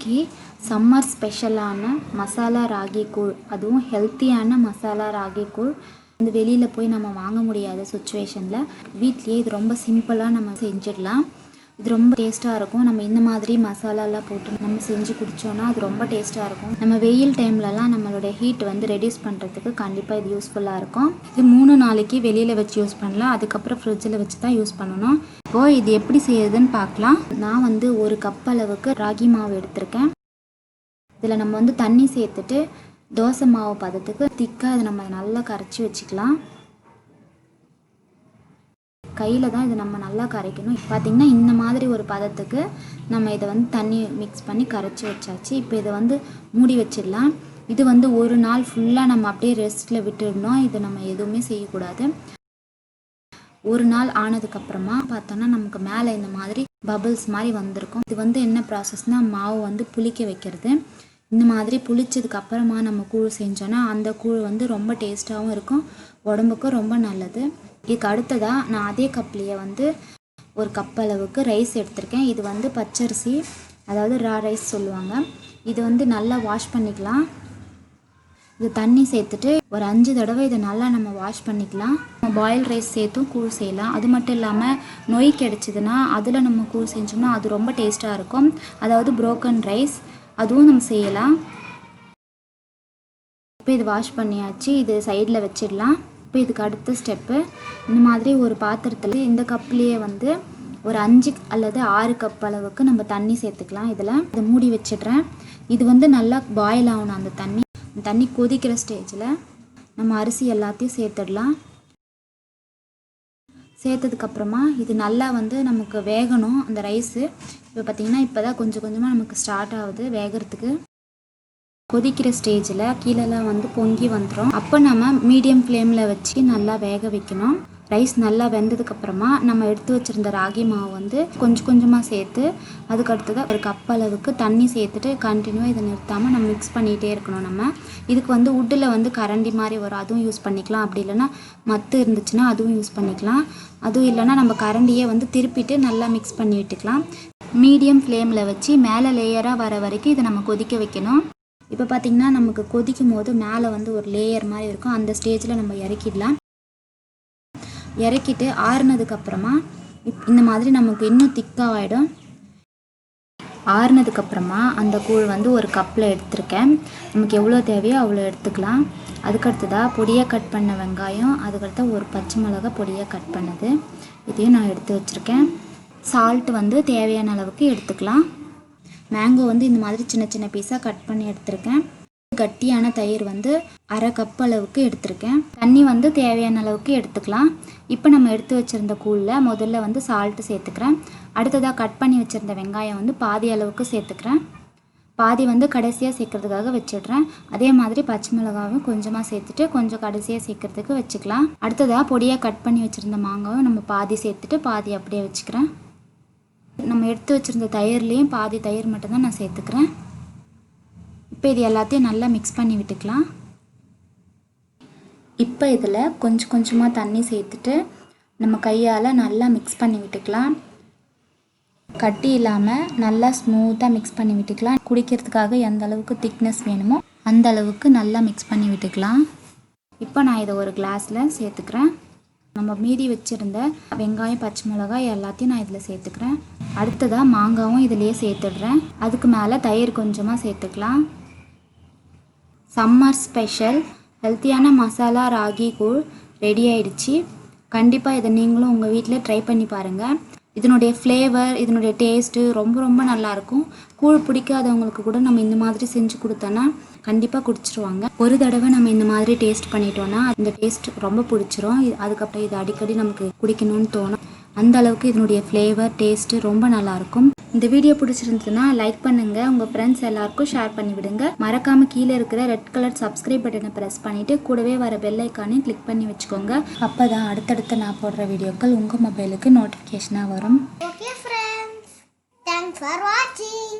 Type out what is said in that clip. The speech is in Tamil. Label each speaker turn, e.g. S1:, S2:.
S1: இன்றைக்கி சம்மர் ஸ்பெஷலான மசாலா ராகி கூழ், அதுவும் ஹெல்த்தியான மசாலா ராகி கூழ் வந்து வெளியில் போய் நம்ம வாங்க முடியாத சுச்சுவேஷனில் வீட்லேயே இது ரொம்ப சிம்பிளாக நம்ம செஞ்சிடலாம். இது ரொம்ப டேஸ்ட்டாக இருக்கும். நம்ம இந்த மாதிரி மசாலாலாம் போட்டு நம்ம செஞ்சு குடித்தோன்னா அது ரொம்ப டேஸ்ட்டாக இருக்கும். நம்ம வெயில் டைம்லலாம் நம்மளோட ஹீட் வந்து ரெடியூஸ் பண்ணுறதுக்கு கண்டிப்பாக இது யூஸ்ஃபுல்லாக இருக்கும். இது 3 நாளைக்கு வெளியில் வச்சு யூஸ் பண்ணலாம். அதுக்கப்புறம் ஃப்ரிட்ஜில் வச்சு தான் யூஸ் பண்ணணும். இப்போது இது எப்படி செய்யுதுன்னு பார்க்கலாம். நான் வந்து 1 கப் அளவுக்கு ராகி மாவு எடுத்திருக்கேன். இதில் நம்ம வந்து தண்ணி சேர்த்துட்டு தோசை மாவு பதத்துக்கு திக்காக இதை நம்ம நல்லா கரைச்சி வச்சுக்கலாம். கையில் தான் இதை நம்ம நல்லா கரைக்கணும். பார்த்திங்கன்னா இந்த மாதிரி ஒரு பதத்துக்கு நம்ம இதை வந்து தண்ணி மிக்ஸ் பண்ணி கரைச்சி வச்சாச்சு. இப்போ இதை வந்து மூடி வச்சிடலாம். இது வந்து ஒரு நாள் ஃபுல்லாக நம்ம அப்படியே ரெஸ்ட்டில் விட்டுடணும். இதை நம்ம எதுவுமே செய்யக்கூடாது. ஒரு நாள் ஆனதுக்கப்புறமா பார்த்தோன்னா நமக்கு மேலே இந்த மாதிரி பபிள்ஸ் மாதிரி வந்திருக்கும். இது வந்து என்ன ப்ராசஸ்னால் மாவு வந்து புளிக்க வைக்கிறது. இந்த மாதிரி புளிச்சதுக்கு அப்புறமா நம்ம கூழ் செஞ்சோன்னா அந்த கூழ் வந்து ரொம்ப டேஸ்ட்டாகவும் இருக்கும், உடம்புக்கும் ரொம்ப நல்லது. இதுக்கு அடுத்ததாக நான் அதே கப்லேயே வந்து 1 கப் அளவுக்கு ரைஸ் எடுத்திருக்கேன். இது வந்து பச்சரிசி, அதாவது ரா ரைஸ் சொல்லுவாங்க. இது வந்து நல்லா வாஷ் பண்ணிக்கலாம். இது தண்ணி சேர்த்துட்டு ஒரு 5 தடவை இதை நல்லா நம்ம வாஷ் பண்ணிக்கலாம். நம்ம பாயில் ரைஸ் சேர்த்தும் கூழ் செய்யலாம். அது மட்டும் இல்லாமல் நொய் கிடச்சிதுன்னா அதில் நம்ம கூழ் செஞ்சோம்னா அது ரொம்ப டேஸ்ட்டாக இருக்கும். அதாவது புரோக்கன் ரைஸ், அதுவும் நம்ம செய்யலாம். இப்போ இது வாஷ் பண்ணியாச்சு. இது சைடில் வச்சிடலாம். இப்போ இதுக்கு அடுத்த ஸ்டெப்பு, இந்த மாதிரி ஒரு பாத்திரத்தில் இந்த கப்லேயே வந்து ஒரு 5 அல்லது 6 கப் அளவுக்கு நம்ம தண்ணி சேர்த்துக்கலாம். இதை மூடி வச்சிடுறேன். இது வந்து நல்லா பாயில் ஆகணும். அந்த தண்ணி கொதிக்கிற ஸ்டேஜில் நம்ம அரிசி எல்லாத்தையும் சேர்த்துடலாம். சேர்த்ததுக்கப்புறமா இது நல்லா வந்து நமக்கு வேகணும் அந்த ரைஸு. இப்போ பார்த்திங்கன்னா இப்போ தான் கொஞ்சம் கொஞ்சமாக நமக்கு ஸ்டார்ட் ஆகுது வேகிறதுக்கு. கொதிக்கிற ஸ்டேஜில் கீழெல்லாம் வந்து பொங்கி வந்துடும். அப்போ நம்ம மீடியம் ஃப்ளேமில் வச்சு நல்லா வேக வைக்கணும். ரைஸ் நல்லா வெந்ததுக்கப்புறமா நம்ம எடுத்து வச்சுருந்த ராகி மாவு வந்து கொஞ்சம் கொஞ்சமாக சேர்த்து அதுக்கு அடுத்ததாக 1 கப் அளவுக்கு தண்ணி சேர்த்துட்டு கண்டினியூவாக இதை நிறுத்தாமல் நம்ம மிக்ஸ் பண்ணிகிட்டே இருக்கணும். நம்ம இதுக்கு வந்து உட்டில் வந்து கரண்டி மாதிரி வரும், அதுவும் யூஸ் பண்ணிக்கலாம். அப்படி இல்லைன்னா மத்து இருந்துச்சுன்னா அதுவும் யூஸ் பண்ணிக்கலாம். அதுவும் இல்லைன்னா நம்ம கரண்டியே வந்து திருப்பிட்டு நல்லா மிக்ஸ் பண்ணி விட்டுக்கலாம். மீடியம் ஃப்ளேமில் வச்சு மேலே லேயராக வர வரைக்கும் இதை நம்ம கொதிக்க வைக்கணும். இப்போ பார்த்திங்கன்னா நமக்கு கொதிக்கும் போது மேலே வந்து ஒரு லேயர் மாதிரி இருக்கும். அந்த ஸ்டேஜில் நம்ம இறக்கிடலாம். இறக்கிட்டு ஆறுனதுக்கப்புறமா இந்த மாதிரி நமக்கு இன்னும் திக்காக ஆகிடும். ஆறுனதுக்கப்புறமா அந்த கூழ் வந்து 1 கப்பில் எடுத்திருக்கேன். நமக்கு எவ்வளோ தேவையோ அவ்வளோ எடுத்துக்கலாம். அதுக்கடுத்ததாக பொடியாக கட் பண்ண வெங்காயம், அதுக்கடுத்த 1 பச்சை மிளகாய் பொடியாக கட் பண்ணது, இதையும் நான் எடுத்து வச்சுருக்கேன். சால்ட் வந்து தேவையான அளவுக்கு எடுத்துக்கலாம். மேங்கோ வந்து இந்த மாதிரி சின்ன சின்ன பீஸாக கட் பண்ணி எடுத்திருக்கேன். கட்டியான தயிர் வந்து 1/2 கப் அளவுக்கு எடுத்திருக்கேன். தண்ணி வந்து தேவையான அளவுக்கு எடுத்துக்கலாம். இப்போ நம்ம எடுத்து வச்சுருந்த கூழில் முதல்ல வந்து சால்ட்டு சேர்த்துக்கிறேன். அடுத்ததாக கட் பண்ணி வச்சுருந்த வெங்காயம் வந்து பாதி அளவுக்கு சேர்த்துக்கிறேன். பாதி வந்து கடைசியாக சேர்க்கறதுக்காக வச்சிடுறேன். அதே மாதிரி பச்சை மிளகாவும் கொஞ்சமாக சேர்த்துட்டு கொஞ்சம் கடைசியாக சேர்க்கறதுக்கு வச்சுக்கலாம். அடுத்ததாக பொடியாக கட் பண்ணி வச்சுருந்த மாங்காவும் நம்ம பாதி சேர்த்துட்டு பாதி அப்படியே வச்சுக்கிறேன். நம்ம எடுத்து வச்சுருந்த தயிர்லேயும் பாதி தயிர் மட்டும்தான் நான் சேர்த்துக்கிறேன். இப்போ இது எல்லாத்தையும் நல்லா மிக்ஸ் பண்ணி விட்டுக்கலாம். இப்போ இதில் கொஞ்சம் கொஞ்சமாக தண்ணி சேர்த்துட்டு நம்ம கையால் நல்லா மிக்ஸ் பண்ணி விட்டுக்கலாம். கட்டி இல்லாமல் நல்லா ஸ்மூத்தாக மிக்ஸ் பண்ணி விட்டுக்கலாம். குடிக்கிறதுக்காக எந்த அளவுக்கு திக்னஸ் வேணுமோ அந்த அளவுக்கு நல்லா மிக்ஸ் பண்ணி விட்டுக்கலாம். இப்போ நான் இதை ஒரு கிளாஸில் சேர்த்துக்கிறேன். நம்ம மீதி வச்சுருந்த வெங்காயம் பச்சை மிளகாய் எல்லாத்தையும் நான் இதில் சேர்த்துக்கிறேன். அடுத்ததாக மாங்காவும் இதிலேயே சேர்த்துடுறேன். அதுக்கு மேலே தயிர் கொஞ்சமாக சேர்த்துக்கலாம். சம்மர் ஸ்பெஷல் ஹெல்த்தியான மசாலா ராகி கூழ் ரெடி ஆயிடுச்சு. கண்டிப்பாக இதை நீங்களும் உங்கள் வீட்டில் ட்ரை பண்ணி பாருங்கள். இதனுடைய ஃப்ளேவர், இதனுடைய டேஸ்ட்டு ரொம்ப ரொம்ப நல்லாயிருக்கும். கூழ் பிடிக்காதவங்களுக்கு கூட நம்ம இந்த மாதிரி செஞ்சு கொடுத்தோன்னா கண்டிப்பாக குடிச்சிருவாங்க. ஒரு தடவை நம்ம இந்த மாதிரி டேஸ்ட் பண்ணிட்டோன்னா அந்த டேஸ்ட் ரொம்ப பிடிச்சிரும். அதுக்கப்புறம் இது அடிக்கடி நமக்கு குடிக்கணும்னு தோணும். அந்த அளவுக்கு இதனுடைய ஃப்ளேவர், டேஸ்ட்டு ரொம்ப நல்லாயிருக்கும். இந்த வீடியோ பிடிச்சிருந்ததுன்னா லைக் பண்ணுங்கள், உங்கள் ஃப்ரெண்ட்ஸ் எல்லாருக்கும் ஷேர் பண்ணிவிடுங்க. மறக்காமல் கீழே இருக்கிற ரெட் கலர் சப்ஸ்கிரைப் பட்டனை ப்ரெஸ் பண்ணிவிட்டு கூடவே வர பெல் ஐக்கானையும் கிளிக் பண்ணி வச்சுக்கோங்க. அப்போ தான் அடுத்தடுத்து நான் போடுற வீடியோக்கள் உங்கள் மொபைலுக்கு நோட்டிஃபிகேஷனாக வரும்.
S2: Okay friends, thanks for watching.